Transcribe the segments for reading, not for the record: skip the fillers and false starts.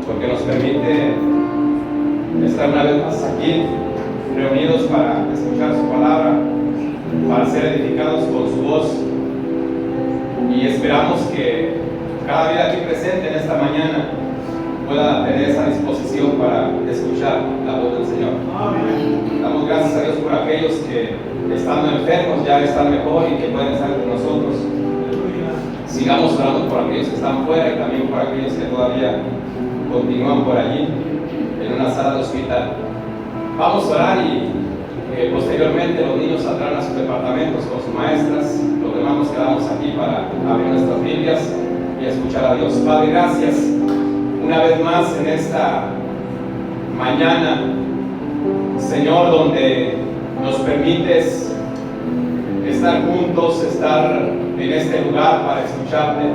porque nos permite estar una vez más aquí, reunidos para escuchar su palabra, para ser edificados con su voz. Y esperamos que cada vida aquí presente en esta mañana pueda tener esa disposición para escuchar la voz del Señor. Amén. Damos gracias a Dios por aquellos que, estando enfermos, ya están mejor y que pueden estar con nosotros. Sigamos orando por aquellos que están fuera y también por aquellos que todavía continúan por allí en una sala de hospital. Vamos a orar y posteriormente los niños saldrán a sus departamentos con sus maestras. Los demás nos quedamos aquí para abrir nuestras Biblias y escuchar a Dios. Padre, gracias una vez más en esta mañana, Señor, donde nos permites estar juntos, estar en este lugar para escucharte.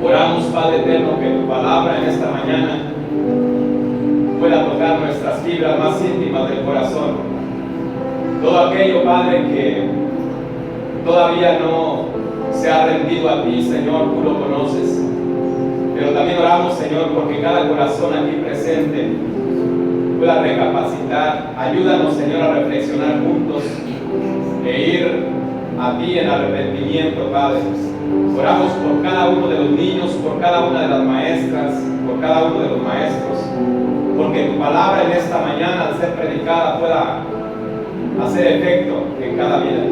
Oramos, Padre eterno, que tu palabra en esta mañana pueda tocar nuestras fibras más íntimas del corazón. Todo aquello, Padre, que todavía no se ha rendido a ti, Señor, tú lo conoces. Pero también oramos, Señor, porque cada corazón aquí presente pueda recapacitar. Ayúdanos, Señor, a reflexionar juntos e ir a ti en arrepentimiento, Padre. Oramos por cada uno de los niños, por cada una de las maestras, por cada uno de los maestros, porque tu palabra en esta mañana, al ser predicada, pueda hacer efecto en cada vida.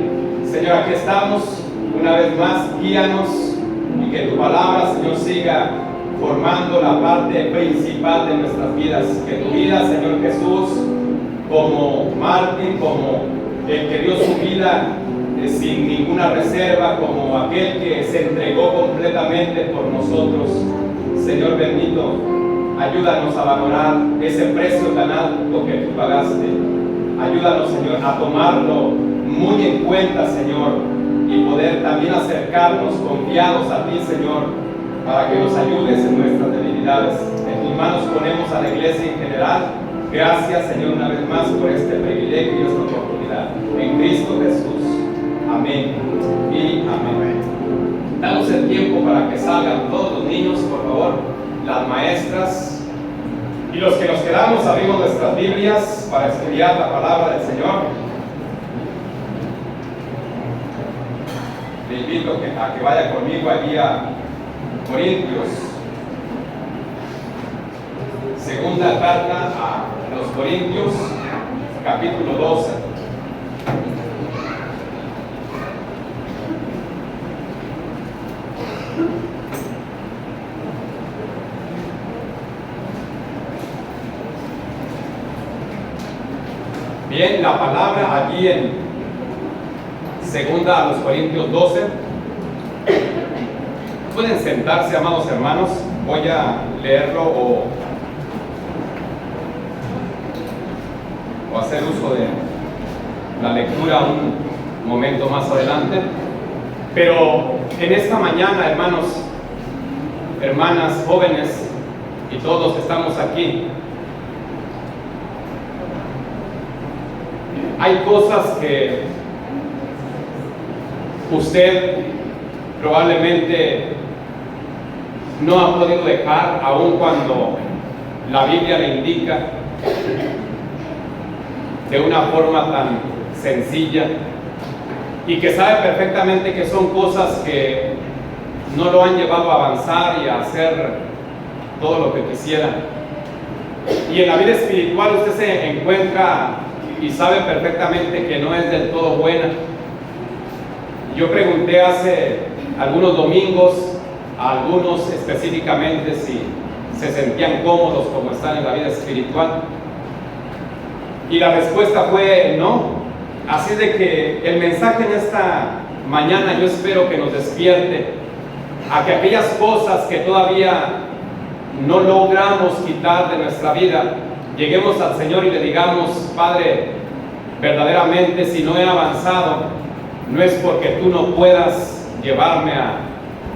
Señor, aquí estamos una vez más, guíanos y que tu palabra, Señor, siga formando la parte principal de nuestras vidas. Que tu vida, Señor Jesús, como mártir, como el que dio su vida sin ninguna reserva, como aquel que se entregó completamente por nosotros, Señor bendito, ayúdanos a valorar ese precio tan alto que tú pagaste. Ayúdanos, Señor, a tomarlo muy en cuenta, Señor, y poder también acercarnos confiados a ti, Señor, para que nos ayudes en nuestras debilidades. En tus manos ponemos a la iglesia en general. Gracias, Señor, una vez más por este privilegio y esta oportunidad. En Cristo Jesús. Amén y amén. Damos el tiempo para que salgan todos los niños, por favor, las maestras. Y los que nos quedamos, abrimos nuestras Biblias para estudiar la palabra del Señor. Le invito a que vaya conmigo allí a Corintios, segunda carta a los Corintios, capítulo 12. Bien, la palabra allí en segunda a los Corintios 12. Pueden sentarse, amados hermanos. Voy a leerlo o hacer uso de la lectura un momento más adelante. Pero en esta mañana, hermanos, hermanas, jóvenes y todos que estamos aquí, hay cosas que usted probablemente no ha podido dejar, aun cuando la Biblia le indica de una forma tan sencilla, y que sabe perfectamente que son cosas que no lo han llevado a avanzar y a hacer todo lo que quisiera. Y en la vida espiritual usted se encuentra y sabe perfectamente que no es del todo buena. Yo pregunté hace algunos domingos a algunos específicamente si se sentían cómodos como están en la vida espiritual, y la respuesta fue no. Así de que el mensaje en esta mañana yo espero que nos despierte a que aquellas cosas que todavía no logramos quitar de nuestra vida, lleguemos al Señor y le digamos: Padre, verdaderamente si no he avanzado, no es porque tú no puedas llevarme a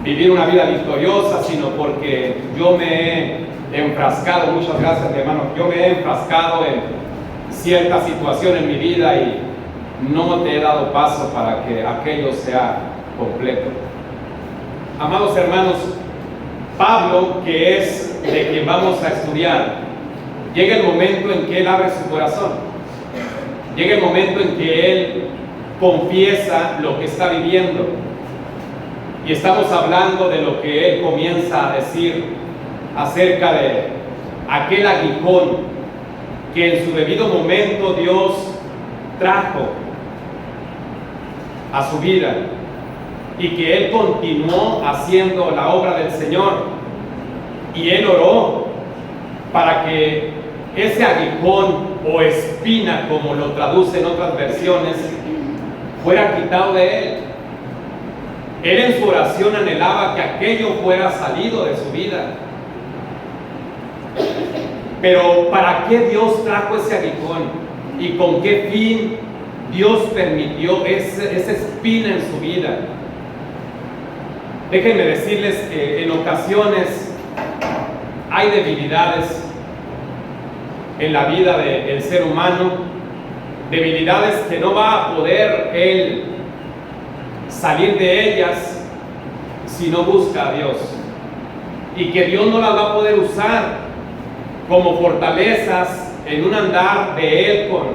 vivir una vida victoriosa, sino porque yo me he enfrascado, muchas gracias mi hermano, yo me he enfrascado en cierta situación en mi vida y no te he dado paso para que aquello sea completo. Amados hermanos, Pablo, que es de quien vamos a estudiar, llega el momento en que él abre su corazón. Llega el momento en que él confiesa lo que está viviendo. Y estamos hablando de lo que él comienza a decir acerca de aquel aguijón que en su debido momento Dios trajo a su vida y que él continuó haciendo la obra del Señor. Y él oró para que ese aguijón o espina, como lo traducen otras versiones, fuera quitado de él. Él en su oración anhelaba que aquello fuera salido de su vida. Pero ¿para qué Dios trajo ese aguijón? ¿Y con qué fin Dios permitió esa espina en su vida? Déjenme decirles que en ocasiones hay debilidades en la vida del ser humano, debilidades que no va a poder él salir de ellas si no busca a Dios, y que Dios no las va a poder usar como fortalezas en un andar de él con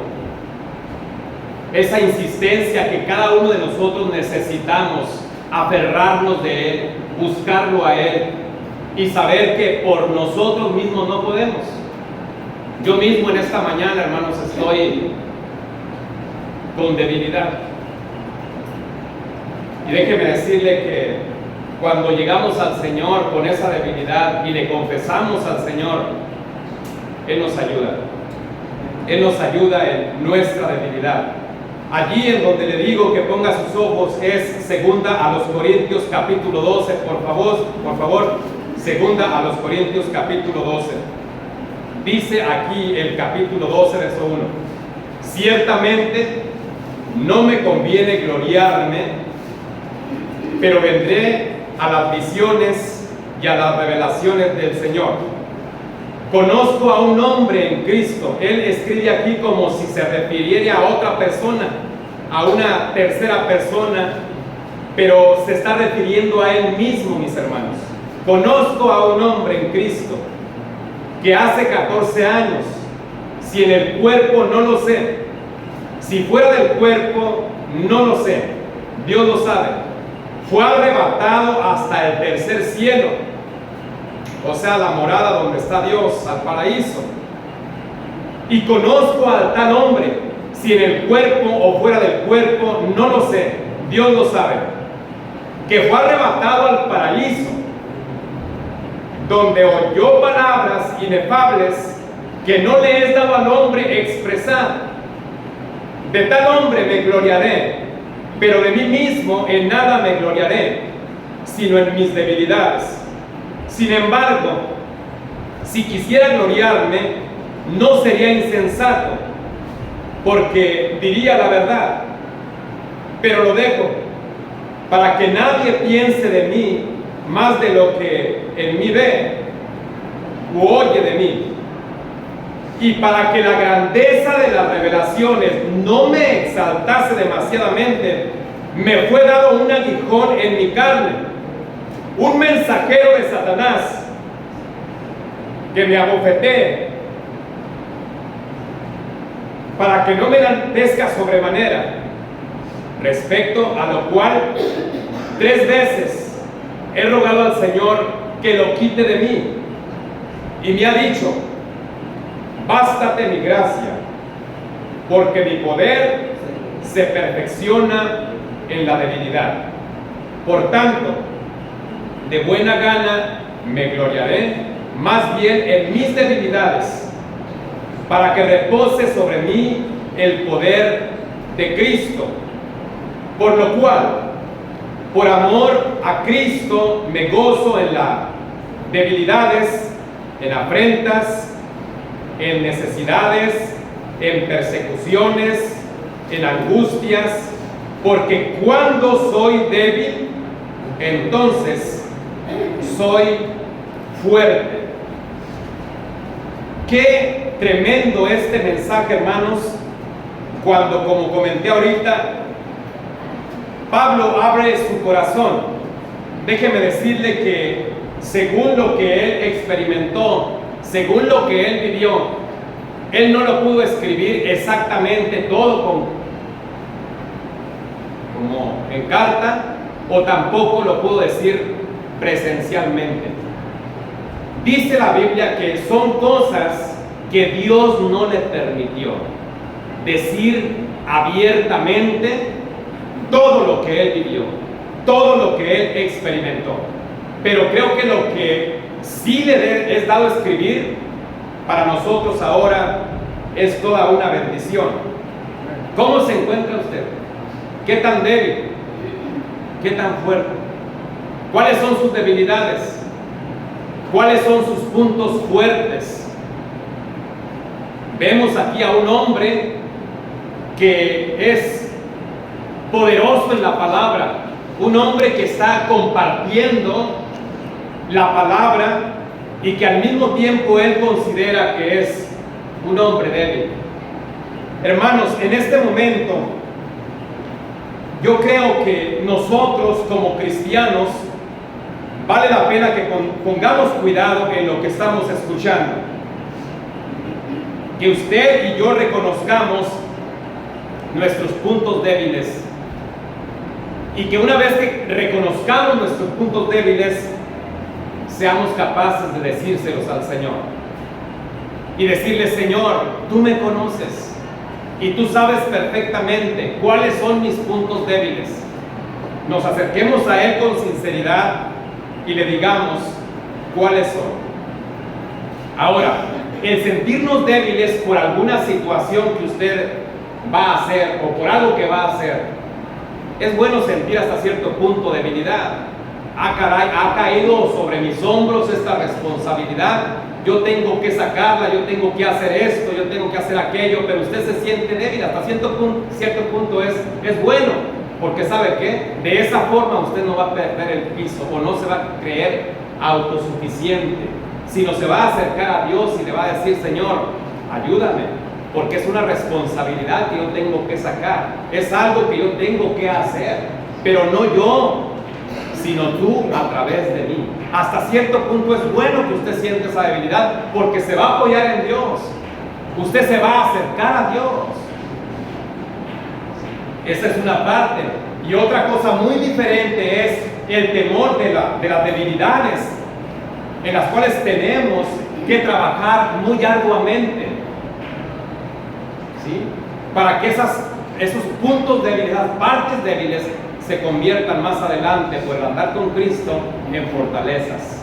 esa insistencia que cada uno de nosotros necesitamos, aferrarnos de él, buscarlo a él y saber que por nosotros mismos no podemos. Yo mismo en esta mañana, hermanos, estoy con debilidad. Y déjeme decirle que cuando llegamos al Señor con esa debilidad y le confesamos al Señor, Él nos ayuda. Él nos ayuda en nuestra debilidad. Allí en donde le digo que ponga sus ojos es segunda a los Corintios capítulo 12, por favor, segunda a los Corintios capítulo 12. Dice aquí el capítulo 12, verso 1: ciertamente no me conviene gloriarme, pero vendré a las visiones y a las revelaciones del Señor. Conozco a un hombre en Cristo. Él escribe aquí como si se refiriera a otra persona, a una tercera persona, pero se está refiriendo a él mismo, mis hermanos. Conozco a un hombre en Cristo que hace 14 años, si en el cuerpo no lo sé, si fuera del cuerpo no lo sé, Dios lo sabe, fue arrebatado hasta el tercer cielo, o sea, la morada donde está Dios, al paraíso. Y conozco al tal hombre, si en el cuerpo o fuera del cuerpo, no lo sé, Dios lo sabe, que fue arrebatado al paraíso, donde oyó palabras inefables que no le es dado al hombre expresar. De tal hombre me gloriaré, pero de mí mismo en nada me gloriaré, sino en mis debilidades. Sin embargo, si quisiera gloriarme, no sería insensato, porque diría la verdad, pero lo dejo, para que nadie piense de mí más de lo que en mí ve u oye de mí, y para que la grandeza de las revelaciones no me exaltase demasiadamente, me fue dado un aguijón en mi carne, un mensajero de Satanás, que me abofetee, para que no me enaltezca sobremanera, respecto a lo cual 3 veces he rogado al Señor que lo quite de mí, y me ha dicho: bástate mi gracia, porque mi poder se perfecciona en la debilidad. Por tanto, de buena gana me gloriaré más bien en mis debilidades, para que repose sobre mí el poder de Cristo. Por lo cual, por amor a Cristo, me gozo en las debilidades, en afrentas, en necesidades, en persecuciones, en angustias, porque cuando soy débil, entonces soy fuerte. Qué tremendo este mensaje, hermanos, cuando, como comenté ahorita, Pablo abre su corazón. Déjeme decirle que según lo que él experimentó, según lo que él vivió. Él no lo pudo escribir exactamente todo como en carta, o tampoco lo pudo decir presencialmente. Dice la Biblia que son cosas que Dios no le permitió decir abiertamente todo lo que él vivió, todo lo que él experimentó. Pero creo que lo que sí le es dado escribir para nosotros ahora es toda una bendición. ¿Cómo se encuentra usted? ¿Qué tan débil? ¿Qué tan fuerte? ¿Cuáles son sus debilidades? ¿Cuáles son sus puntos fuertes? Vemos aquí a un hombre que es poderoso en la palabra, un hombre que está compartiendo la palabra y que al mismo tiempo él considera que es un hombre débil. Hermanos, en este momento yo creo que nosotros como cristianos vale la pena que pongamos cuidado en lo que estamos escuchando, que usted y yo reconozcamos nuestros puntos débiles, y que una vez que reconozcamos nuestros puntos débiles, seamos capaces de decírselos al Señor y decirle: Señor, tú me conoces y tú sabes perfectamente cuáles son mis puntos débiles. Nos acerquemos a Él con sinceridad y le digamos cuáles son. Ahora, el sentirnos débiles por alguna situación que usted va a hacer o por algo que va a hacer, es bueno sentir hasta cierto punto debilidad. Ah, caray, ha caído sobre mis hombros esta responsabilidad, yo tengo que sacarla, yo tengo que hacer esto, yo tengo que hacer aquello, pero usted se siente débil. Hasta cierto punto es bueno, porque ¿sabe qué? De esa forma usted no va a perder el piso, o no se va a creer autosuficiente, sino se va a acercar a Dios y le va a decir: Señor, ayúdame, porque es una responsabilidad que yo tengo que sacar, es algo que yo tengo que hacer, pero no yo, sino tú a través de mí. Hasta cierto punto es bueno que usted sienta esa debilidad, porque se va a apoyar en Dios, usted se va a acercar a Dios. Esa es una parte. Y otra cosa muy diferente es el temor de las debilidades, en las cuales tenemos que trabajar muy arduamente, ¿sí? Para que esos puntos débiles, esas partes débiles, se conviertan más adelante, por el andar con Cristo, en fortalezas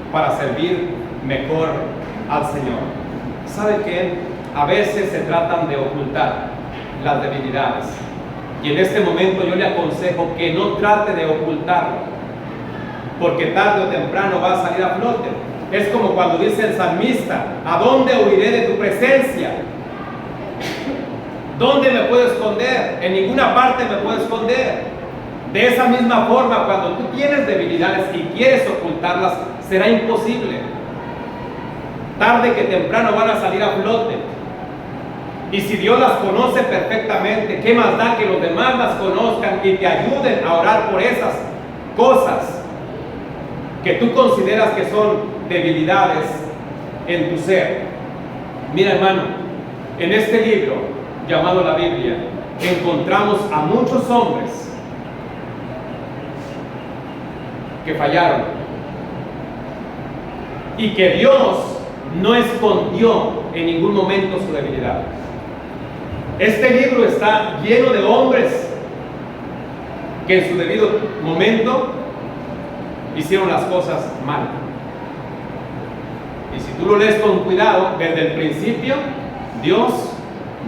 para servir mejor al Señor. ¿Sabe qué? A veces se tratan de ocultar las debilidades, y en este momento yo le aconsejo que no trate de ocultarlo, porque tarde o temprano va a salir a flote. Es como cuando dice el salmista: ¿a dónde huiré de tu presencia? ¿Dónde me puedo esconder? En ninguna parte me puedo esconder. De esa misma forma, cuando tú tienes debilidades y quieres ocultarlas, será imposible. Tarde que temprano van a salir a flote. Y si Dios las conoce perfectamente, ¿qué más da que los demás las conozcan y te ayuden a orar por esas cosas que tú consideras que son debilidades en tu ser? Mira, hermano, en este libro llamado la Biblia encontramos a muchos hombres que fallaron y que Dios no escondió en ningún momento su debilidad. Este libro está lleno de hombres que en su debido momento hicieron las cosas mal. Y si tú lo lees con cuidado, desde el principio, Dios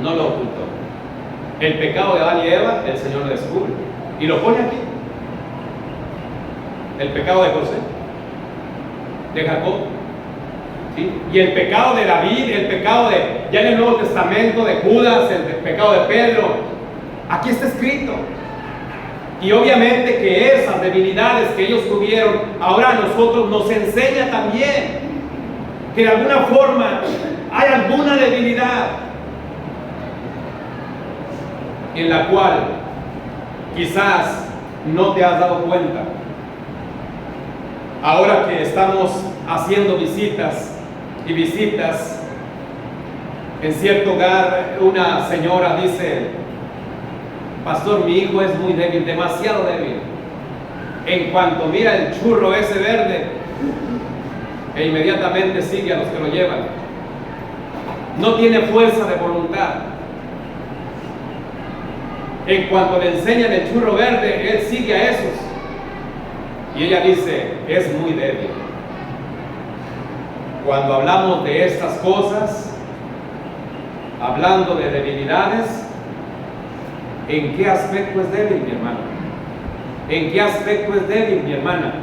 no lo ocultó. El pecado de Adán y Eva, el Señor lo descubre y lo pone aquí. El pecado de José, de Jacob, ¿sí? Y el pecado de David, el pecado ya en el Nuevo Testamento, de Judas, el pecado de Pedro, aquí está escrito. Y obviamente que esas debilidades que ellos tuvieron, ahora a nosotros nos enseña también que de alguna forma hay alguna debilidad en la cual quizás no te has dado cuenta. Ahora que estamos haciendo visitas y visitas, en cierto hogar una señora dice: pastor, mi hijo es muy débil, demasiado débil. En cuanto mira el churro ese verde, e inmediatamente sigue a los que lo llevan. No tiene fuerza de voluntad. En cuanto le enseñan el churro verde, él sigue a esos. Y ella dice: es muy débil. Cuando hablamos de estas cosas, hablando de debilidades, ¿en qué aspecto es débil, mi hermano? ¿En qué aspecto es débil, mi hermana?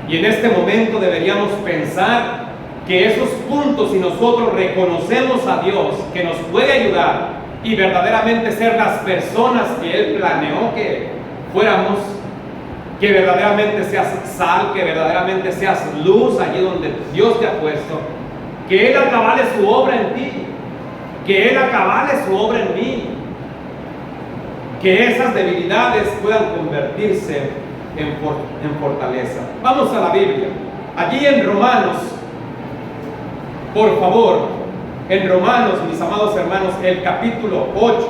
Y en este momento deberíamos pensar que esos puntos, si nosotros reconocemos a Dios que nos puede ayudar y verdaderamente ser las personas que Él planeó que fuéramos, que verdaderamente seas sal, que verdaderamente seas luz allí donde Dios te ha puesto, que Él acabale su obra en ti, que Él acabale su obra en mí, que esas debilidades puedan convertirse en fortaleza. Vamos a la Biblia. Allí en Romanos, por favor, en Romanos, mis amados hermanos, el capítulo 8.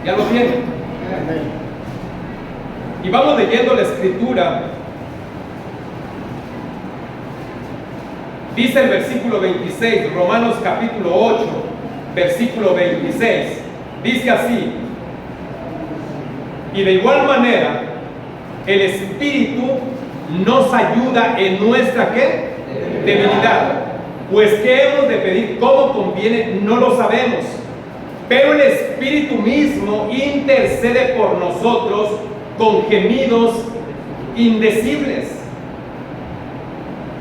¿Ya lo tienen? Y vamos leyendo la escritura. Dice el versículo 26, Romanos capítulo 8, versículo 26. Dice así: y de igual manera, el Espíritu nos ayuda en nuestra ¿qué? Debilidad. Pues ¿qué hemos de pedir? ¿Cómo conviene? No lo sabemos. Pero el Espíritu mismo intercede por nosotros con gemidos indecibles.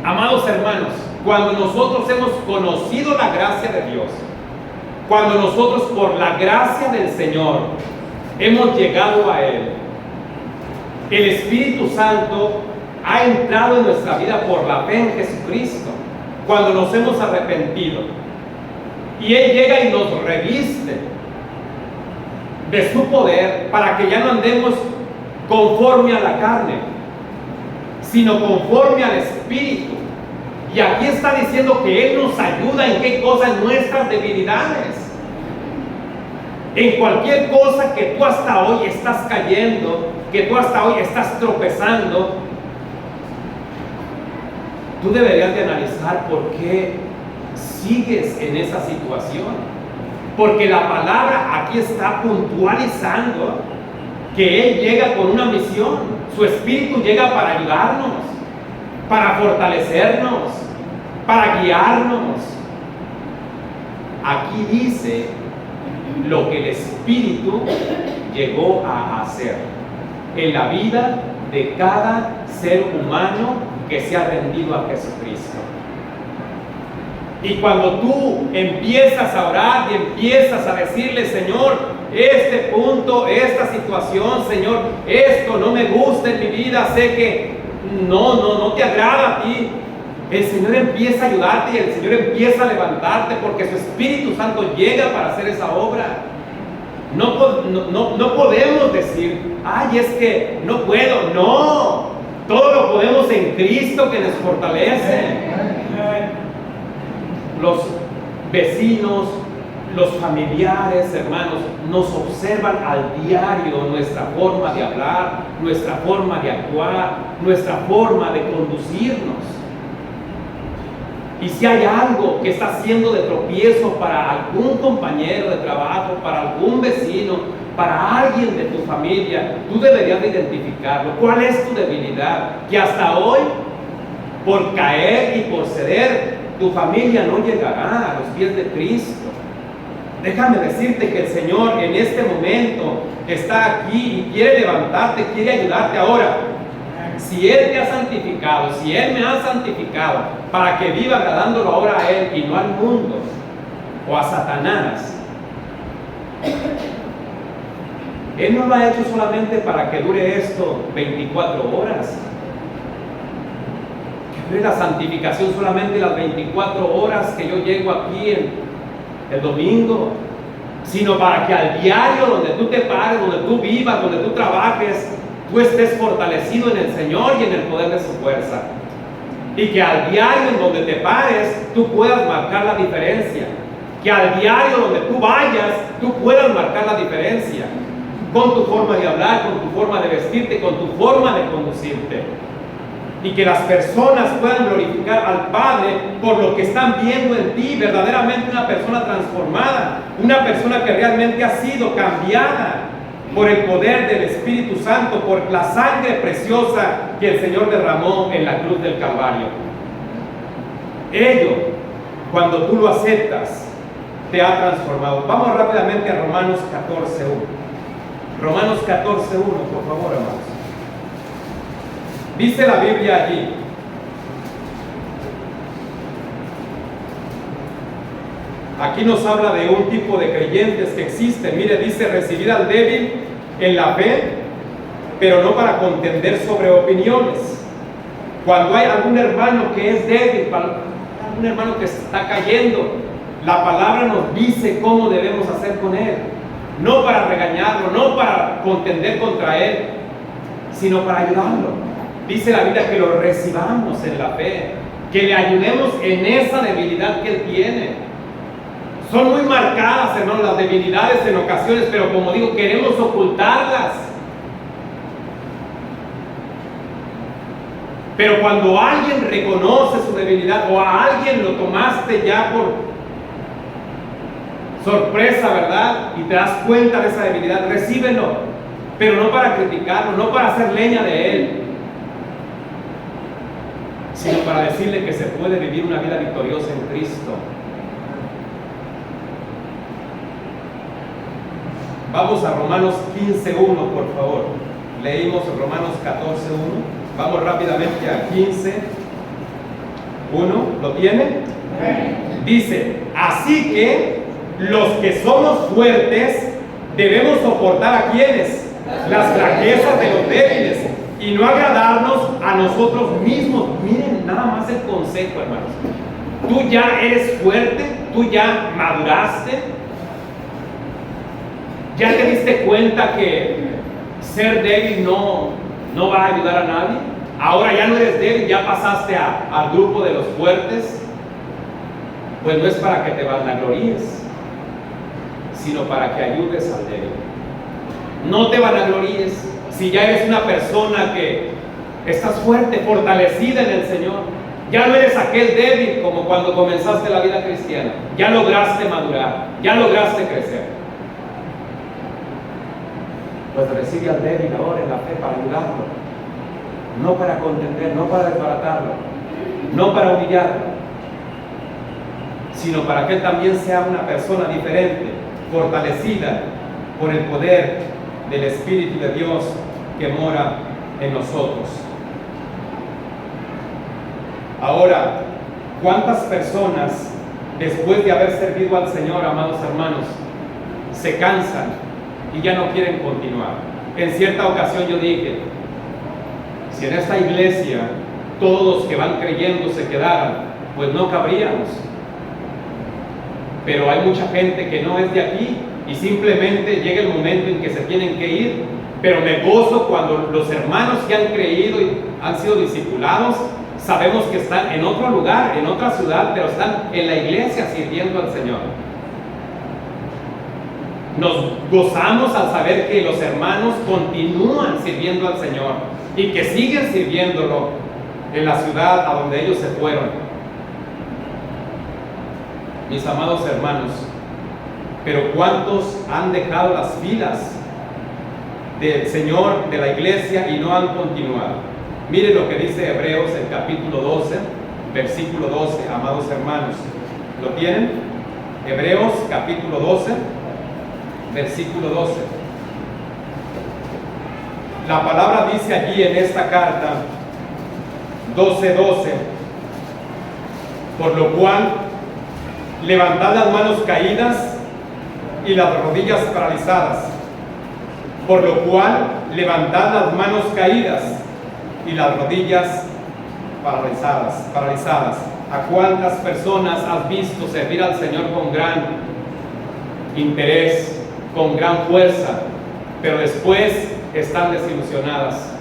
Amados hermanos, cuando nosotros hemos conocido la gracia de Dios, cuando nosotros por la gracia del Señor hemos llegado a Él, el Espíritu Santo ha entrado en nuestra vida por la fe en Jesucristo, cuando nos hemos arrepentido, y Él llega y nos reviste de su poder para que ya no andemos conforme a la carne, sino conforme al Espíritu. Y aquí está diciendo que Él nos ayuda en qué cosas, en nuestras debilidades. En cualquier cosa que tú hasta hoy estás cayendo, que tú hasta hoy estás tropezando, tú deberías de analizar por qué sigues en esa situación. Porque la palabra aquí está puntualizando que Él llega con una misión. Su Espíritu llega para ayudarnos, para fortalecernos, para guiarnos. Aquí dice lo que el Espíritu llegó a hacer en la vida de cada ser humano que se ha rendido a Jesucristo. Y cuando tú empiezas a orar y empiezas a decirle: Señor, este punto, esta situación, Señor, esto no me gusta en mi vida, sé que no te agrada a ti, el Señor empieza a ayudarte y el Señor empieza a levantarte, porque su Espíritu Santo llega para hacer esa obra. No podemos decir: ay, es que no puedo. No, todo lo podemos en Cristo que nos fortalece. Los vecinos, los familiares, hermanos, nos observan al diario nuestra forma de hablar, nuestra forma de actuar, nuestra forma de conducirnos. Y si hay algo que está siendo de tropiezo para algún compañero de trabajo, para algún vecino, para alguien de tu familia, tú deberías de identificarlo. ¿Cuál es tu debilidad? Que hasta hoy, por caer y por ceder, tu familia no llegará a los pies de Cristo. Déjame decirte que el Señor en este momento está aquí y quiere levantarte, quiere ayudarte. Ahora, si Él te ha santificado, si Él me ha santificado para que viva agradándolo ahora a Él y no al mundo o a Satanás, Él no lo ha hecho solamente para que dure esto 24 horas. Que dure la santificación solamente las 24 horas que yo llego aquí el domingo. sino para que al diario donde tú te pares, donde tú vivas, donde tú trabajes, tú estés fortalecido en el Señor y en el poder de su fuerza. Y que al diario en donde te pares, tú puedas marcar la diferencia. Que al diario donde tú vayas, tú puedas marcar la diferencia. Con tu forma de hablar, con tu forma de vestirte, con tu forma de conducirte. Y que las personas puedan glorificar al Padre por lo que están viendo en ti, verdaderamente una persona transformada, una persona que realmente ha sido cambiada por el poder del Espíritu Santo, por la sangre preciosa que el Señor derramó en la cruz del Calvario. Ello, cuando tú lo aceptas, te ha transformado. Vamos rápidamente a Romanos 14:1. Romanos 14:1, por favor, hermanos. Dice la Biblia allí: aquí nos habla de un tipo de creyentes que existen. Mire, dice: recibir al débil en la fe, pero no para contender sobre opiniones. Cuando hay algún hermano que es débil, algún hermano que está cayendo, la palabra nos dice cómo debemos hacer con él. No para regañarlo, no para contender contra él, sino para ayudarlo. Dice la Biblia que lo recibamos en la fe, que le ayudemos en esa debilidad que él tiene. Son muy marcadas, hermanos, las debilidades en ocasiones, pero como digo, queremos ocultarlas. Pero cuando alguien reconoce su debilidad, o a alguien lo tomaste ya por sorpresa, ¿verdad? Y te das cuenta de esa debilidad, recíbelo, pero no para criticarlo, no para hacer leña de él, sino para decirle que se puede vivir una vida victoriosa en Cristo. Vamos a Romanos 15:1, por favor. Leímos Romanos 14:1. Vamos rápidamente a 15:1. ¿Lo tiene? Dice: así que los que somos fuertes debemos soportar a quienes, las flaquezas de los débiles, y no agradarnos a nosotros mismos. Miren nada más el consejo, hermanos. Tú ya eres fuerte, tú ya maduraste, ya te diste cuenta que ser débil no va a ayudar a nadie. Ahora ya no eres débil, ya pasaste al grupo de los fuertes. Pues no es para que te vanagloríes, sino para que ayudes al débil. No te vanagloríes. Si ya eres una persona que estás fuerte, fortalecida en el Señor, ya no eres aquel débil como cuando comenzaste la vida cristiana. Ya lograste madurar, ya lograste crecer. Pues recibe al débil ahora en la fe para ayudarlo, no para contender, no para desbaratarlo, no para humillarlo, sino para que él también sea una persona diferente, fortalecida por el poder del Espíritu de Dios que mora en nosotros. Ahora, ¿cuántas personas, después de haber servido al Señor, amados hermanos, se cansan y ya no quieren continuar? En cierta ocasión yo dije: si en esta iglesia todos los que van creyendo se quedaran, pues no cabríamos. Pero hay mucha gente que no es de aquí y simplemente llega el momento en que se tienen que ir. Pero me gozo cuando los hermanos que han creído y han sido discipulados, sabemos que están en otro lugar, en otra ciudad, pero están en la iglesia sirviendo al Señor. Nos gozamos al saber que los hermanos continúan sirviendo al Señor y que siguen sirviéndolo en la ciudad a donde ellos se fueron. Mis amados hermanos, pero ¿cuántos han dejado las filas del Señor, de la iglesia, y no han continuado? Mire lo que dice Hebreos, el capítulo 12, versículo 12, amados hermanos. ¿Lo tienen? Hebreos, capítulo 12, versículo 12. La palabra dice allí en esta carta, 12:12, por lo cual, levantad las manos caídas y las rodillas paralizadas. Por lo cual, levantad las manos caídas y las rodillas paralizadas. ¿A cuántas personas has visto servir al Señor con gran interés, con gran fuerza, pero después están desilusionadas,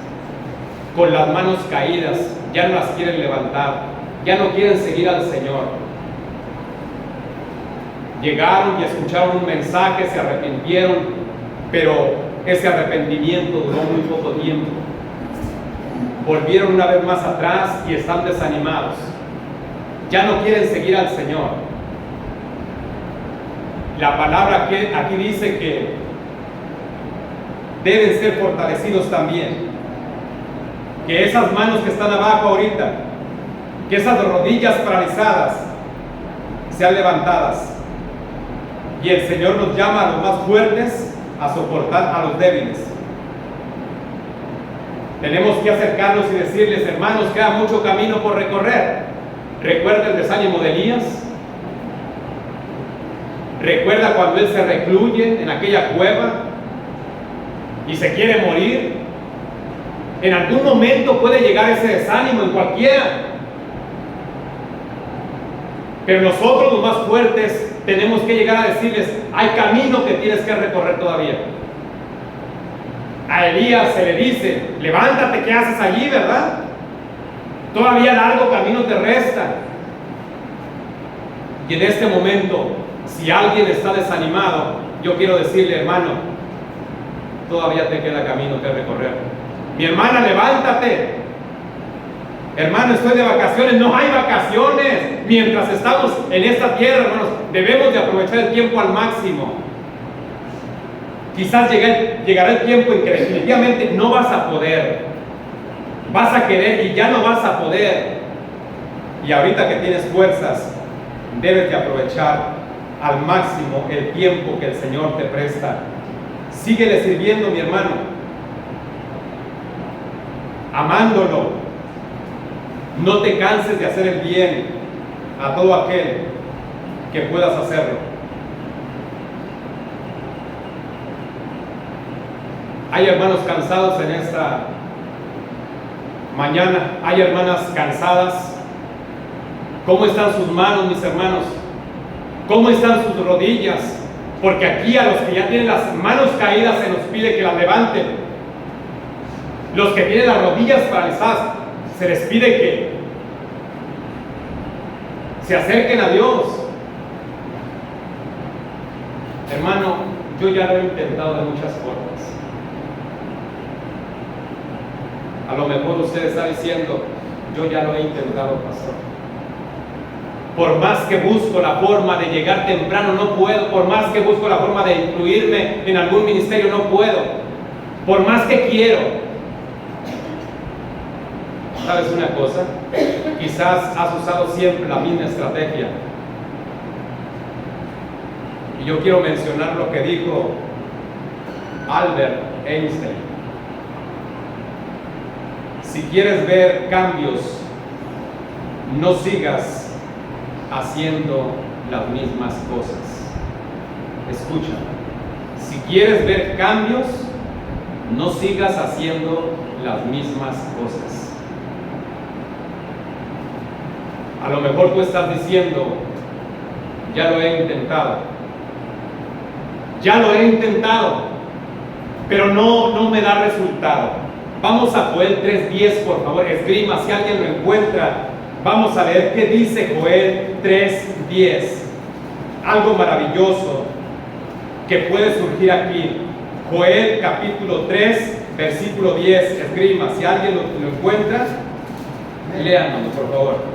con las manos caídas, ya no las quieren levantar, ya no quieren seguir al Señor. Llegaron y escucharon un mensaje, se arrepintieron, pero ese arrepentimiento duró muy poco tiempo. Volvieron una vez más atrás y están desanimados. Ya no quieren seguir al Señor. La palabra aquí dice que deben ser fortalecidos también. Que esas manos que están abajo ahorita, que esas rodillas paralizadas sean levantadas. Y el Señor nos llama a los más fuertes a soportar a los débiles. Tenemos que acercarnos y decirles: hermanos, queda mucho camino por recorrer. ¿Recuerda el desánimo de Elías? ¿Recuerda cuando él se recluye en aquella cueva y se quiere morir? En algún momento puede llegar ese desánimo, en cualquiera. Pero nosotros, los más fuertes, tenemos que llegar a decirles: hay camino que tienes que recorrer todavía. A Elías se le dice: levántate, ¿qué haces allí, verdad? Todavía largo camino te resta. Y en este momento, si alguien está desanimado, yo quiero decirle: hermano, todavía te queda camino que recorrer. Mi hermana, levántate. Hermano, estoy de vacaciones. No hay vacaciones. Mientras estamos en esta tierra, hermanos, debemos de aprovechar el tiempo al máximo. Quizás llegará el tiempo en que definitivamente no vas a poder. Vas a querer y ya no vas a poder. Y ahorita que tienes fuerzas, debes de aprovechar al máximo el tiempo que el Señor te presta. Síguele sirviendo, mi hermano, amándolo. No te canses de hacer el bien a todo aquel que puedas hacerlo. Hay hermanos cansados en esta mañana, hay hermanas cansadas. ¿Cómo están sus manos, mis hermanos? ¿Cómo están sus rodillas? Porque aquí a los que ya tienen las manos caídas se nos pide que las levanten. Los que tienen las rodillas paralizadas se les pide que se acerquen a Dios. Hermano, yo ya lo he intentado de muchas formas. A lo mejor usted está diciendo: yo ya lo he intentado, pastor. Por más que busco la forma de llegar temprano, no puedo. Por más que busco la forma de incluirme en algún ministerio, no puedo. Por más que quiero. ¿Sabes una cosa? Quizás has usado siempre la misma estrategia. Y yo quiero mencionar lo que dijo Albert Einstein. Si quieres ver cambios, no sigas haciendo las mismas cosas. Escucha, si quieres ver cambios, no sigas haciendo las mismas cosas. A lo mejor tú estás diciendo: ya lo he intentado, pero no me da resultado. Vamos a Joel 3:10, por favor, esgrima, si alguien lo encuentra. Vamos a leer qué dice Joel 3:10. Algo maravilloso que puede surgir aquí. Joel capítulo 3, versículo 10, esgrima, si alguien lo encuentra, léanos, por favor.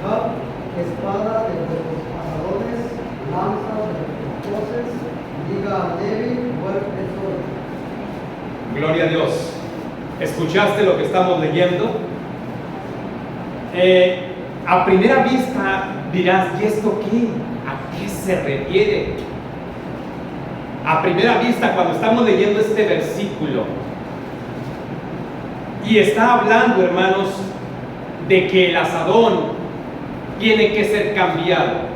Espada de vuestros pasadores, lanza de vuestros voces, diga al débil, fuerte soy. Gloria a Dios. ¿Escuchaste lo que estamos leyendo? A primera vista dirás: ¿y esto qué? ¿A qué se refiere? A primera vista, cuando estamos leyendo este versículo, y está hablando, hermanos, de que el azadón tiene que ser cambiado.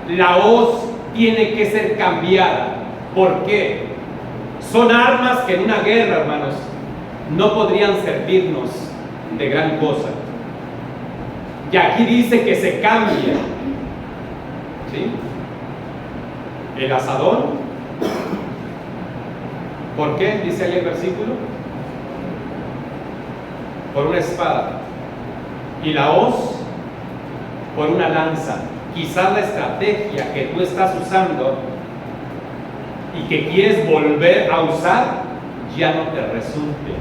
La hoz tiene que ser cambiada. ¿Por qué? Son armas que en una guerra, hermanos, no podrían servirnos de gran cosa. Y aquí dice que se cambia. ¿Sí? el asadón. ¿Por qué? Dice ahí el versículo. Por una espada. Y la hoz por una lanza. Quizás la estrategia que tú estás usando y que quieres volver a usar ya no te resulte.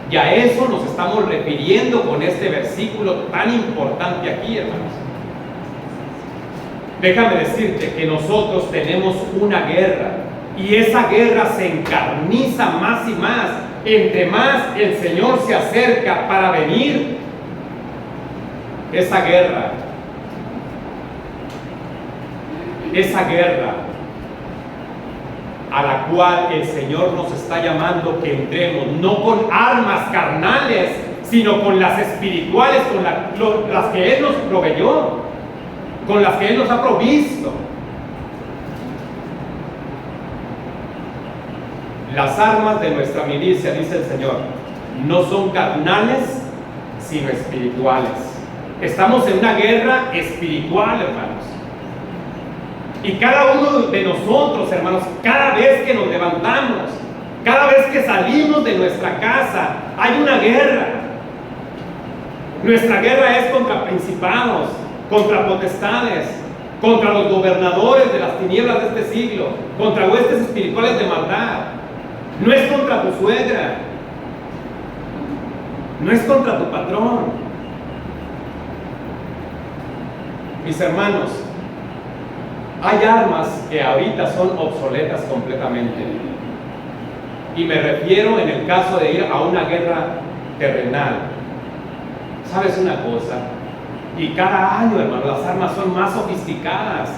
Y a eso nos estamos refiriendo con este versículo tan importante aquí, hermanos. Déjame decirte que nosotros tenemos una guerra y esa guerra se encarniza más y más. Entre más el Señor se acerca para venir, esa guerra a la cual el Señor nos está llamando que entremos, no con armas carnales, sino con las espirituales, con las que Él nos proveyó, con las que Él nos ha provisto. Las armas de nuestra milicia, dice el Señor, no son carnales, sino espirituales. Estamos en una guerra espiritual, hermanos. Y cada uno de nosotros, hermanos, cada vez que nos levantamos, cada vez que salimos de nuestra casa, hay una guerra. Nuestra guerra es contra principados, contra potestades, contra los gobernadores de las tinieblas de este siglo, contra huestes espirituales de maldad. No es contra tu suegra, no es contra tu patrón. Mis hermanos, hay armas que ahorita son obsoletas completamente. Y me refiero en el caso de ir a una guerra terrenal. ¿Sabes una cosa? Y cada año, hermano, las armas son más sofisticadas.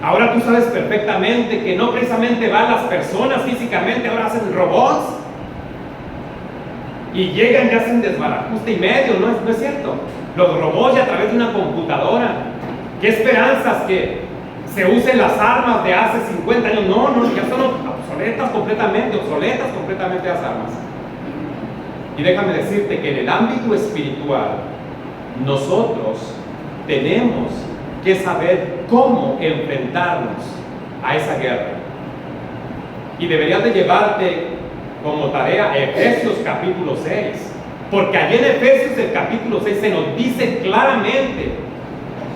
Ahora tú sabes perfectamente que no precisamente van las personas físicamente, ahora hacen robots. Y llegan y hacen desbarajuste y medio, ¿no es cierto? Los robots ya a través de una computadora. ¿Qué esperanzas que se usen las armas de hace 50 años? No, ya son obsoletas completamente las armas. Y déjame decirte que en el ámbito espiritual, nosotros tenemos que saber cómo enfrentarnos a esa guerra. Y deberías de llevarte como tarea Efesios capítulo 6. Porque allí en Efesios el capítulo 6 se nos dice claramente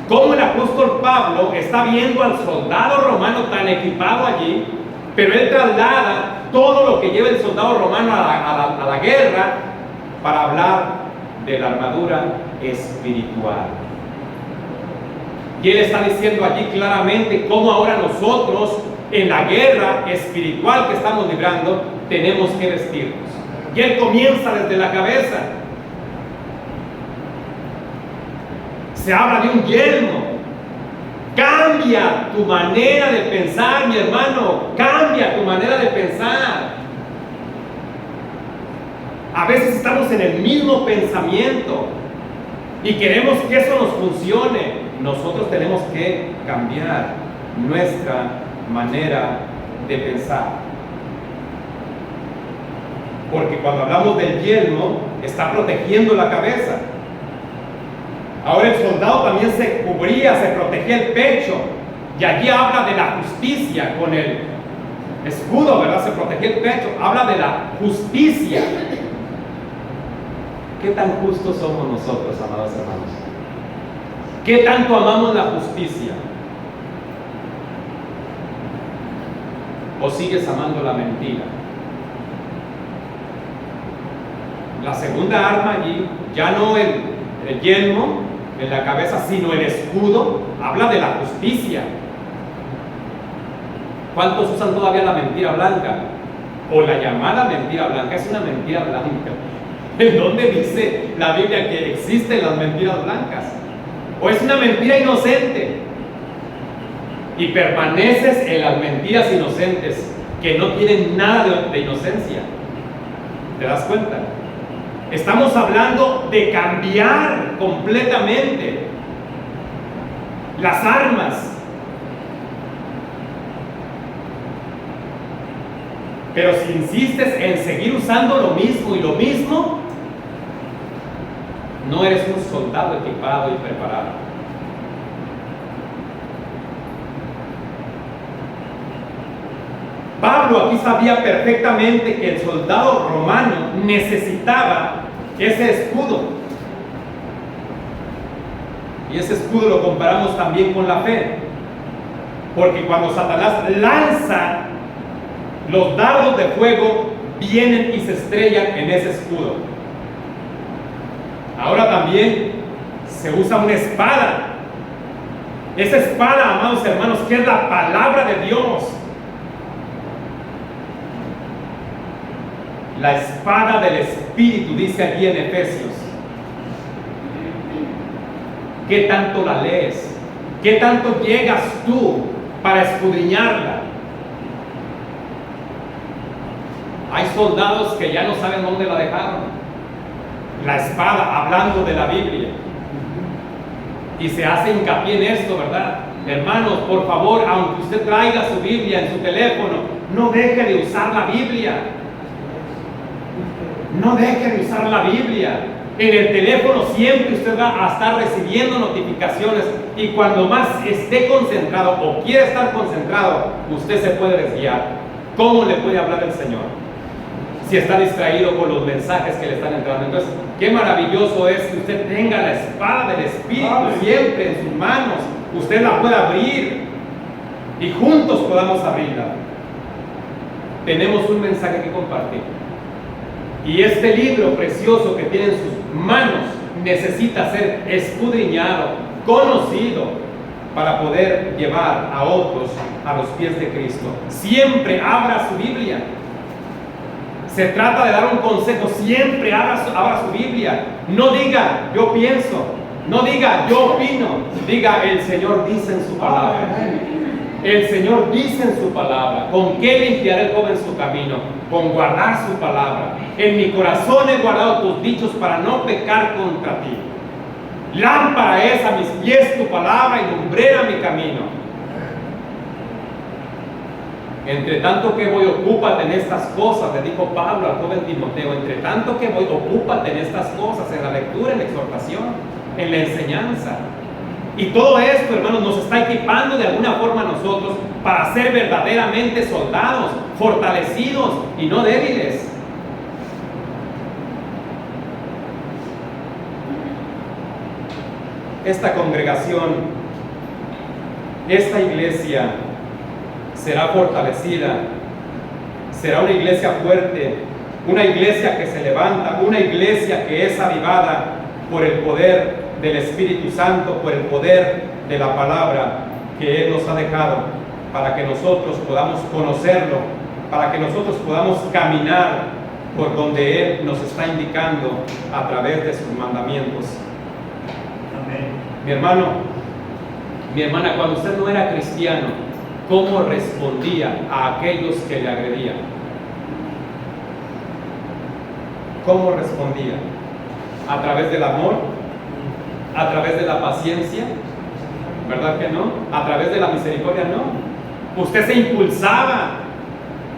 cómo el apóstol Pablo está viendo al soldado romano tan equipado allí, pero él traslada todo lo que lleva el soldado romano a la guerra para hablar de la armadura espiritual. Y él está diciendo allí claramente cómo ahora nosotros en la guerra espiritual que estamos librando tenemos que vestirnos. Y él comienza desde la cabeza. Se habla de un yelmo. Cambia tu manera de pensar, mi hermano. Cambia tu manera de pensar. A veces estamos en el mismo pensamiento y queremos que eso nos funcione. Nosotros tenemos que cambiar nuestra manera de pensar. Porque cuando hablamos del yelmo, está protegiendo la cabeza. Ahora el soldado también se cubría, se protegía el pecho. Y allí habla de la justicia con el escudo, ¿verdad? Se protegía el pecho. Habla de la justicia. ¿Qué tan justos somos nosotros, amados hermanos? ¿Qué tanto amamos la justicia? ¿O sigues amando la mentira? La segunda arma allí, ya no el yelmo en la cabeza, sino el escudo, habla de la justicia. ¿Cuántos usan todavía la mentira blanca? O la llamada mentira blanca, es una mentira blanca. ¿En dónde dice la Biblia que existen las mentiras blancas? ¿O es una mentira inocente? Y permaneces en las mentiras inocentes que no tienen nada de inocencia. ¿Te das cuenta? Estamos hablando de cambiar completamente las armas. Pero si insistes en seguir usando lo mismo y lo mismo, no eres un soldado equipado y preparado. Pablo aquí sabía perfectamente que el soldado romano necesitaba ese escudo. Y ese escudo lo comparamos también con la fe. Porque cuando Satanás lanza los dardos de fuego, vienen y se estrellan en ese escudo. Ahora también se usa una espada. Esa espada, amados hermanos, que es la palabra de Dios. La espada del Espíritu, dice allí en Efesios. ¿Qué tanto la lees? ¿Qué tanto llegas tú para escudriñarla? Hay soldados que ya no saben dónde la dejaron. La espada, hablando de la Biblia. Y se hace hincapié en esto, ¿verdad? Hermanos, por favor, aunque usted traiga su Biblia en su teléfono, no deje de usar la Biblia. No deje de usar la Biblia. En el teléfono siempre usted va a estar recibiendo notificaciones, y cuando más esté concentrado o quiere estar concentrado, usted se puede desviar. ¿Cómo le puede hablar el Señor si está distraído con los mensajes que le están entrando? Entonces, qué maravilloso es que usted tenga la espada del Espíritu siempre en sus manos. Usted la pueda abrir y juntos podamos abrirla. Tenemos un mensaje que compartir. Y este libro precioso que tiene en sus manos necesita ser escudriñado, conocido, para poder llevar a otros a los pies de Cristo. Siempre abra su Biblia. Se trata de dar un consejo. Siempre abra su Biblia. No diga yo pienso, no diga yo opino, diga el Señor dice en su palabra. El Señor dice en su palabra: ¿con qué limpiará el joven su camino? Con guardar su palabra. En mi corazón he guardado tus dichos para no pecar contra ti. Lámpara es a mis pies tu palabra y lumbrera mi camino. Entre tanto que voy, ocúpate en estas cosas, le dijo Pablo al joven Timoteo. Entre tanto que voy, ocúpate en estas cosas, en la lectura, en la exhortación, en la enseñanza. Y todo esto, hermanos, nos está equipando de alguna forma a nosotros para ser verdaderamente soldados, fortalecidos y no débiles. Esta congregación, esta iglesia será fortalecida, será una iglesia fuerte, una iglesia que se levanta, una iglesia que es avivada por el poder del Espíritu Santo, por el poder de la palabra que Él nos ha dejado, para que nosotros podamos conocerlo, para que nosotros podamos caminar por donde Él nos está indicando a través de sus mandamientos. Amén. Mi hermano, mi hermana, cuando usted no era cristiano, ¿cómo respondía a aquellos que le agredían? ¿Cómo respondía? ¿A través del amor? ¿A través de la paciencia? ¿Verdad que no? ¿A través de la misericordia? No. Usted se impulsaba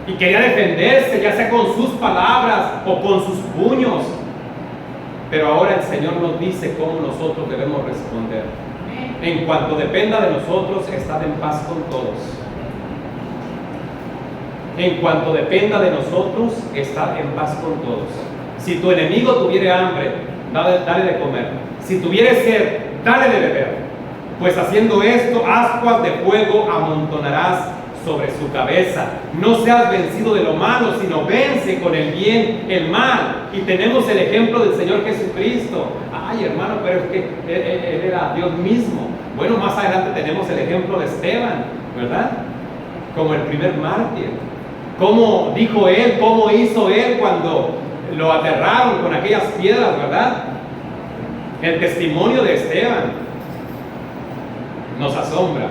y quería defenderse, ya sea con sus palabras o con sus puños. Pero ahora el Señor nos dice cómo nosotros debemos responder. En cuanto dependa de nosotros, estad en paz con todos. En cuanto dependa de nosotros, estad en paz con todos. Si tu enemigo tuviere hambre, dale de comer. Si tuviere sed, dale de beber. Pues haciendo esto, ascuas de fuego amontonarás sobre su cabeza. No seas vencido de lo malo, sino vence con el bien el mal. Y tenemos el ejemplo del Señor Jesucristo. Ay, hermano, pero es que Él era Dios mismo. Bueno, más adelante tenemos el ejemplo de Esteban, ¿verdad? Como el primer mártir. ¿Cómo dijo él? ¿Cómo hizo él cuando lo aterraron con aquellas piedras, verdad? El testimonio de Esteban nos asombra.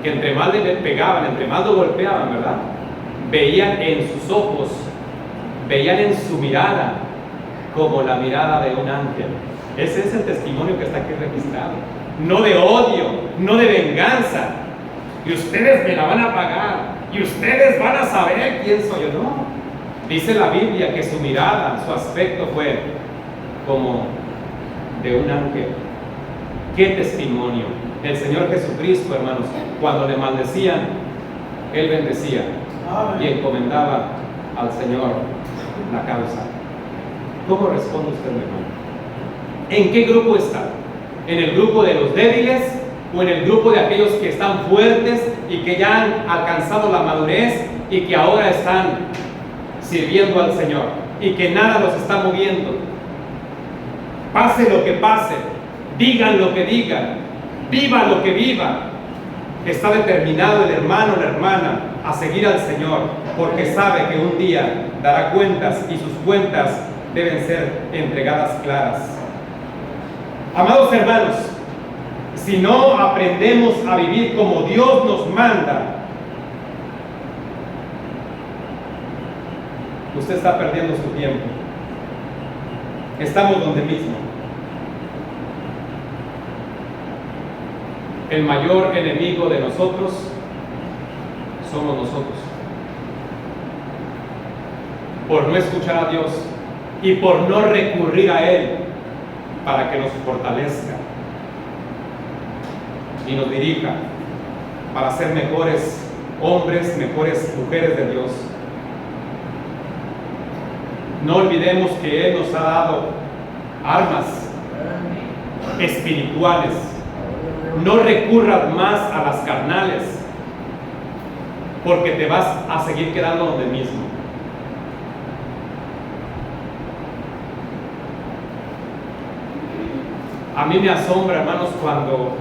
Que entre más le pegaban, entre más lo golpeaban, ¿verdad? Veían en sus ojos, veían en su mirada como la mirada de un ángel. Ese es el testimonio que está aquí registrado. No de odio, no de venganza. Y ustedes me la van a pagar. Y ustedes van a saber quién soy yo. No. Dice la Biblia que su mirada, su aspecto fue como de un ángel. ¿Qué testimonio? El Señor Jesucristo, hermanos, cuando le maldecían, él bendecía y encomendaba al Señor la causa. ¿Cómo responde usted, mi hermano? ¿En qué grupo está? ¿En el grupo de los débiles o en el grupo de aquellos que están fuertes y que ya han alcanzado la madurez y que ahora están sirviendo al Señor y que nada los está moviendo? Pase lo que pase, digan lo que digan, viva lo que viva, está determinado el hermano o la hermana a seguir al Señor, porque sabe que un día dará cuentas y sus cuentas deben ser entregadas claras. Amados hermanos, si no aprendemos a vivir como Dios nos manda, usted está perdiendo su tiempo. Estamos donde mismo. El mayor enemigo de nosotros somos nosotros. Por no escuchar a Dios y por no recurrir a Él para que nos fortalezca y nos dirija para ser mejores hombres, mejores mujeres de Dios. No olvidemos que Él nos ha dado armas espirituales. No recurras más a las carnales, porque te vas a seguir quedando donde mismo. A mí me asombra, hermanos, cuando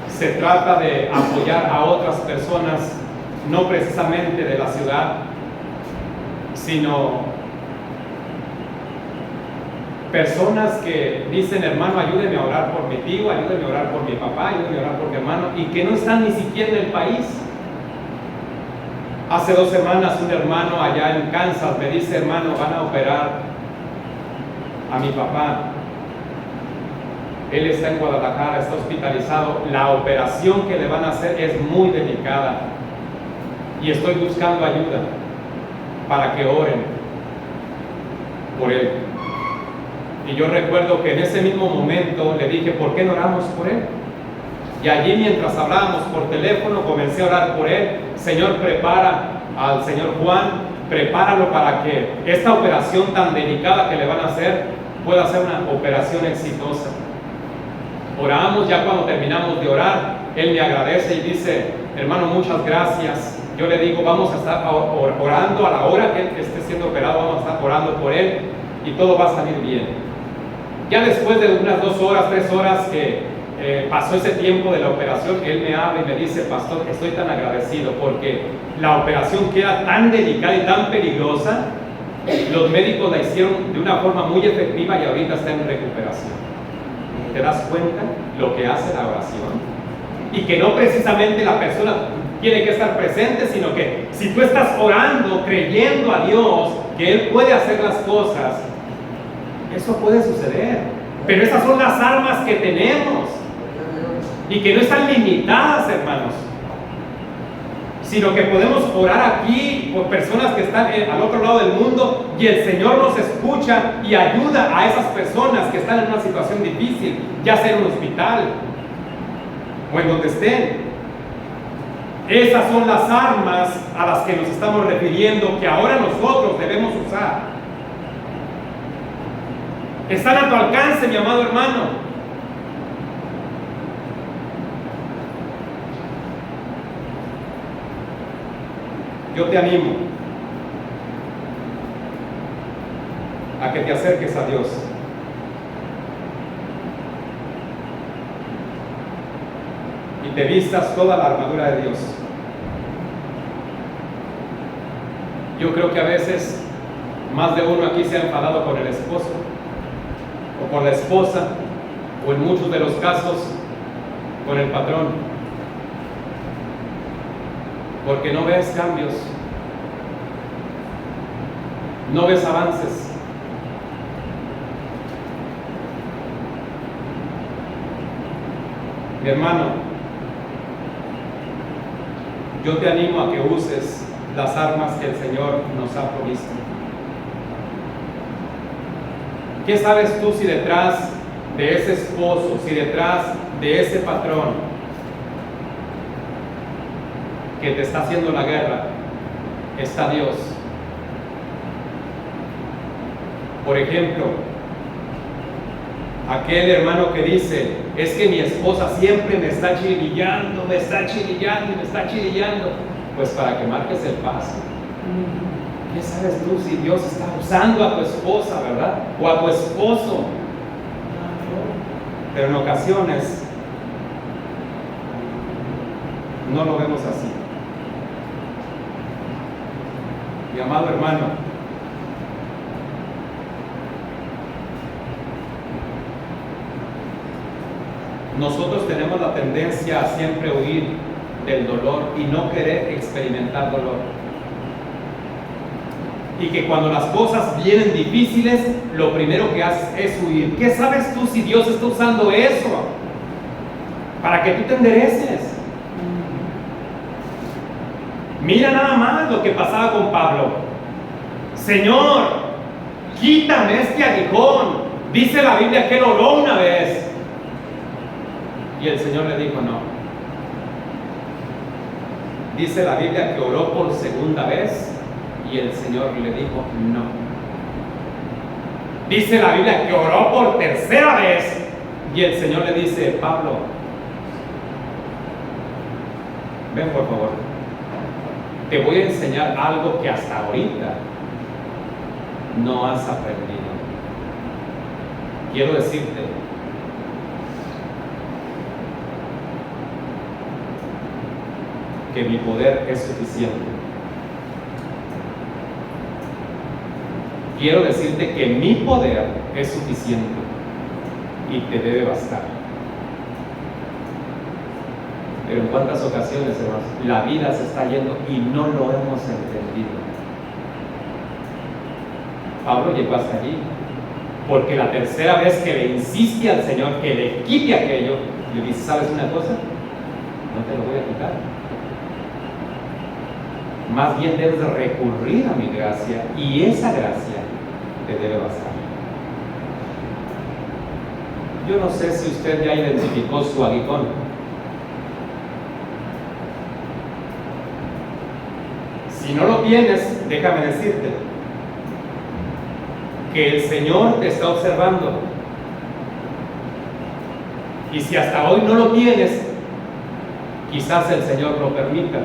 se trata de apoyar a otras personas, no precisamente de la ciudad, sino personas que dicen: hermano, ayúdeme a orar por mi tío, ayúdeme a orar por mi papá, ayúdeme a orar por mi hermano, y que no están ni siquiera en el país. Hace 2 semanas un hermano allá en Kansas me dice: hermano, van a operar a mi papá. Él está en Guadalajara, está hospitalizado. La operación que le van a hacer es muy delicada y estoy buscando ayuda para que oren por él. Y yo recuerdo que en ese mismo momento le dije: ¿por qué no oramos por él? Y allí, mientras hablábamos por teléfono, comencé a orar por él. Señor, prepara al señor Juan, prepáralo para que esta operación tan delicada que le van a hacer pueda ser una operación exitosa. Oramos. Ya cuando terminamos de orar, él me agradece y dice: hermano, muchas gracias. Yo le digo: vamos a estar orando a la hora que él esté siendo operado, vamos a estar orando por él y todo va a salir bien. Ya después de unas 2 horas, 3 horas que pasó ese tiempo de la operación, él me habla y me dice: pastor, estoy tan agradecido porque la operación que era tan delicada y tan peligrosa, los médicos la hicieron de una forma muy efectiva y ahorita está en recuperación. ¿Te das cuenta lo que hace la oración? Y que no precisamente la persona tiene que estar presente, sino que si tú estás orando, creyendo a Dios que Él puede hacer las cosas, eso puede suceder. Pero esas son las armas que tenemos y que no están limitadas, hermanos, sino que podemos orar aquí por personas que están al otro lado del mundo y el Señor nos escucha y ayuda a esas personas que están en una situación difícil, ya sea en un hospital o en donde estén. Esas son las armas a las que nos estamos refiriendo, que ahora nosotros debemos usar. Están a tu alcance, mi amado hermano. Yo te animo a que te acerques a Dios. Y te vistas toda la armadura de Dios. Yo creo que a veces más de uno aquí se ha enfadado con el esposo o con la esposa, o en muchos de los casos con el patrón, porque no ves cambios, no ves avances. Mi hermano, yo te animo a que uses las armas que el Señor nos ha provisto. ¿Qué sabes tú si detrás de ese esposo, si detrás de ese patrón, que te está haciendo la guerra, está Dios. Por ejemplo, aquel hermano que dice, es que mi esposa siempre me está chirillando, me está chirillando y me está chirillando. Pues para que marques el paso. ¿Qué sabes tú si Dios está usando a tu esposa, verdad? O a tu esposo. Pero en ocasiones no lo vemos así. Mi amado hermano, nosotros tenemos la tendencia a siempre huir del dolor y no querer experimentar dolor. Y que cuando las cosas vienen difíciles, lo primero que haces es huir. ¿Qué sabes tú si Dios está usando eso para que tú te endereces? Mira nada más lo que pasaba con Pablo. Señor, quítame este aguijón. Dice la Biblia que él oró una vez. Y el Señor le dijo no. Dice la Biblia que oró por segunda vez y el Señor le dijo no. Dice la Biblia que oró por tercera vez y el Señor le dice, Pablo, ven por favor, te voy a enseñar algo que hasta ahorita no has aprendido. Quiero decirte que mi poder es suficiente. Quiero decirte que mi poder es suficiente y te debe bastar. Pero en cuántas ocasiones, hermanos, la vida se está yendo y no lo hemos entendido. Pablo llegó hasta allí porque la tercera vez que le insiste al Señor que le quite aquello, le dice, ¿sabes una cosa? No te lo voy a quitar. Más bien debes recurrir a mi gracia y esa gracia te debe bastar. Yo no sé si usted ya identificó su aguijón. Si no lo tienes, déjame decirte que el Señor te está observando. Y si hasta hoy no lo tienes, quizás el Señor lo permita.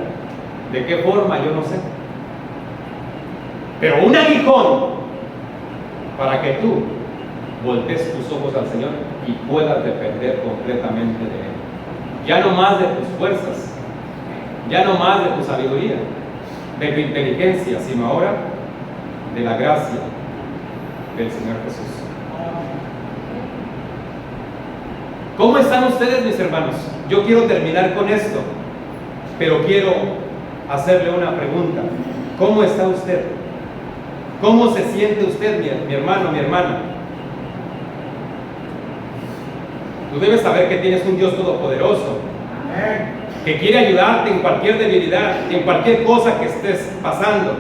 ¿De qué forma? Yo no sé. Pero un aguijón para que tú voltees tus ojos al Señor y puedas depender completamente de Él. Ya no más de tus fuerzas, ya no más de tu sabiduría, de tu inteligencia, sino ahora de la gracia del Señor Jesús. ¿Cómo están ustedes, mis hermanos? Yo quiero terminar con esto, pero quiero hacerle una pregunta. ¿Cómo está usted? ¿Cómo se siente usted, mi hermano, mi hermana? Tú debes saber que tienes un Dios todopoderoso, que quiere ayudarte en cualquier debilidad, en cualquier cosa que estés pasando.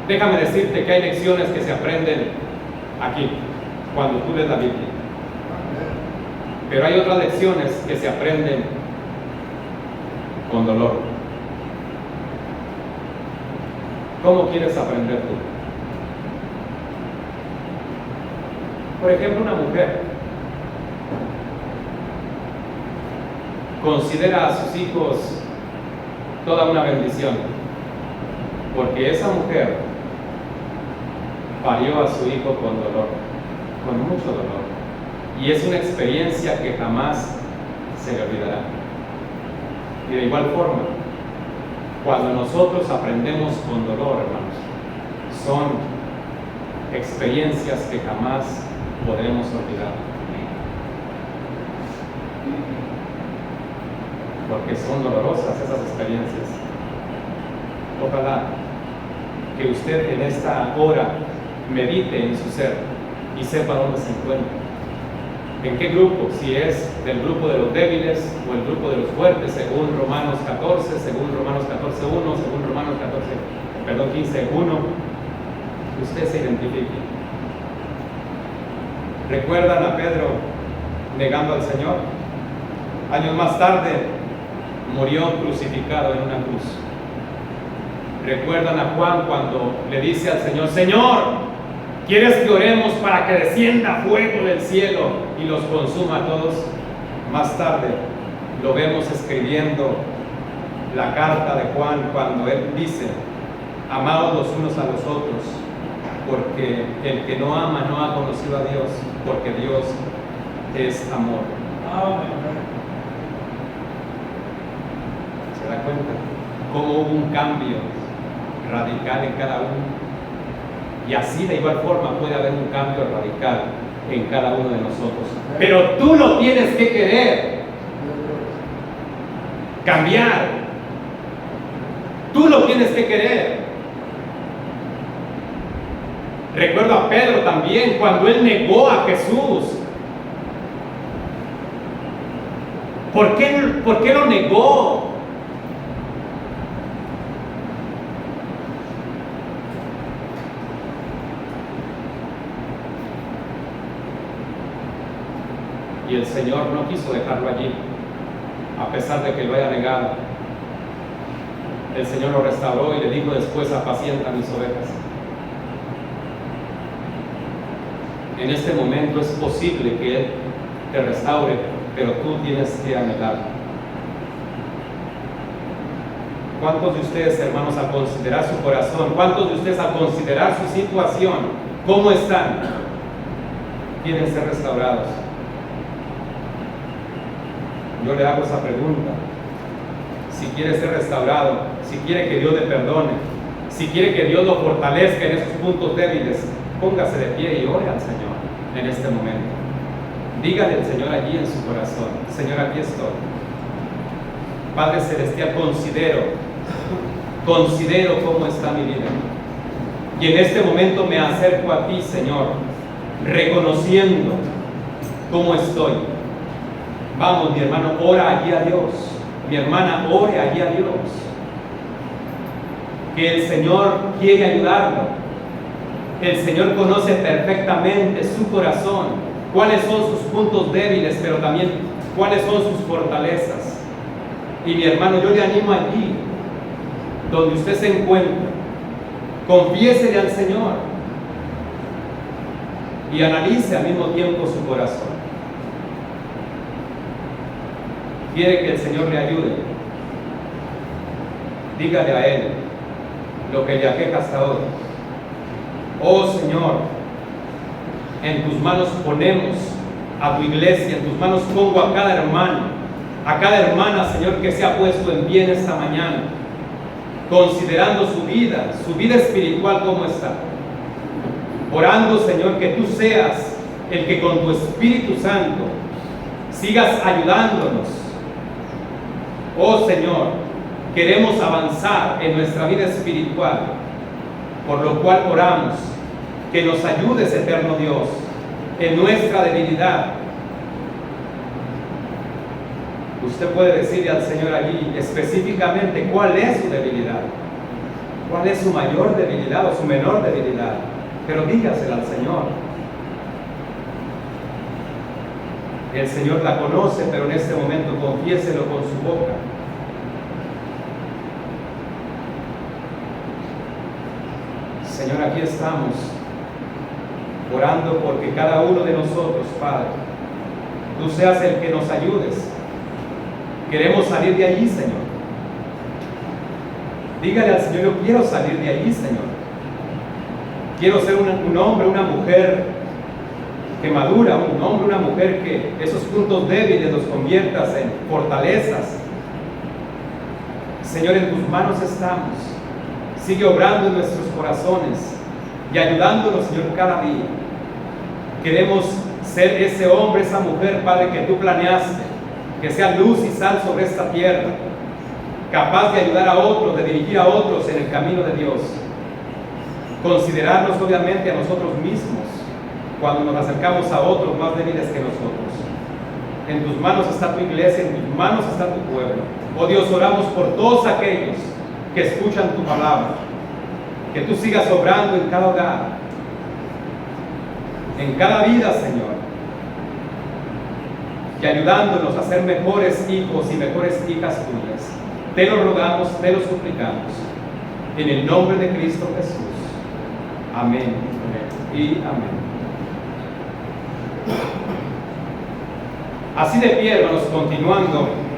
Déjame decirte que hay lecciones que se aprenden aquí, cuando tú lees la Biblia. Pero hay otras lecciones que se aprenden con dolor. ¿Cómo quieres aprender tú? Por ejemplo, una mujer considera a sus hijos toda una bendición, porque esa mujer parió a su hijo con dolor, con mucho dolor, y es una experiencia que jamás se le olvidará. Y de igual forma, cuando nosotros aprendemos con dolor, hermanos, son experiencias que jamás podremos olvidar, porque son dolorosas esas experiencias. Ojalá que usted en esta hora medite en su ser y sepa dónde se encuentra, en qué grupo, si es del grupo de los débiles o el grupo de los fuertes, según Romanos 14, según Romanos 14.1, según Romanos 15.1, usted se identifique. ¿Recuerdan a Pedro negando al Señor? Años más tarde, murió crucificado en una cruz. ¿Recuerdan a Juan cuando le dice al Señor: Señor, ¿quieres que oremos para que descienda fuego del cielo y los consuma a todos? Más tarde lo vemos escribiendo la carta de Juan cuando él dice: amaos los unos a los otros, porque el que no ama no ha conocido a Dios, porque Dios es amor. ¿Se da cuenta cómo hubo un cambio radical en cada uno? Y así de igual forma puede haber un cambio radical en cada uno de nosotros. Pero tú lo tienes que querer cambiar. Tú lo tienes que querer. Recuerdo a Pedro también cuando él negó a Jesús. ¿Por qué lo negó? Y el Señor no quiso dejarlo allí, a pesar de que lo haya negado. El Señor lo restauró y le dijo después: apacienta mis ovejas. En este momento es posible que Él te restaure, pero tú tienes que anhelarlo. ¿Cuántos de ustedes, hermanos, al considerar su corazón, cuántos de ustedes al considerar su situación, cómo están, quieren ser restaurados? Yo le hago esa pregunta. Si quiere ser restaurado, si quiere que Dios le perdone, si quiere que Dios lo fortalezca en esos puntos débiles, póngase de pie y ore al Señor en este momento. Dígale al Señor allí en su corazón: Señor, aquí estoy. Padre Celestial, considero cómo está mi vida. Y en este momento me acerco a ti, Señor, reconociendo cómo estoy. Vamos, mi hermano, ora allí a Dios. Mi hermana, ore allí a Dios. Que el Señor quiere ayudarlo. El Señor conoce perfectamente su corazón, cuáles son sus puntos débiles, pero también cuáles son sus fortalezas. Y mi hermano, yo le animo allí, donde usted se encuentra, confiésele al Señor y analice al mismo tiempo su corazón. Quiere que el Señor le ayude. Dígale a Él lo que le aqueja hasta hoy. Oh Señor, en tus manos ponemos a tu iglesia, en tus manos pongo a cada hermano, a cada hermana, Señor, que se ha puesto en pie en esta mañana, considerando su vida espiritual, cómo está. Orando, Señor, que tú seas el que con tu Espíritu Santo sigas ayudándonos. Oh Señor, queremos avanzar en nuestra vida espiritual, por lo cual oramos que nos ayudes, eterno Dios, en nuestra debilidad. Usted puede decirle al Señor allí específicamente cuál es su debilidad, cuál es su mayor debilidad o su menor debilidad, pero dígasela al Señor. El Señor la conoce, pero en este momento confiéselo con su boca. Señor, aquí estamos orando porque cada uno de nosotros, Padre, tú seas el que nos ayudes. Queremos salir de allí, Señor. Dígale al Señor: yo quiero salir de allí, Señor. Quiero ser un hombre, una mujer que madura, un hombre, una mujer que esos puntos débiles los conviertas en fortalezas. Señor, en tus manos estamos. Sigue obrando en nuestros corazones y ayudándonos, Señor, cada día. Queremos ser ese hombre, esa mujer, Padre, que tú planeaste, que sea luz y sal sobre esta tierra, capaz de ayudar a otros, de dirigir a otros en el camino de Dios. Considerarnos obviamente a nosotros mismos cuando nos acercamos a otros más débiles que nosotros. En tus manos está tu iglesia, en tus manos está tu pueblo. Oh Dios, oramos por todos aquellos que escuchan tu palabra, que tú sigas obrando en cada hogar, en cada vida, Señor. y ayudándonos a ser mejores hijos y mejores hijas tuyas. Te lo rogamos, te lo suplicamos, en el nombre de Cristo Jesús. Amén y amén. Así de pie, hermanos, continuando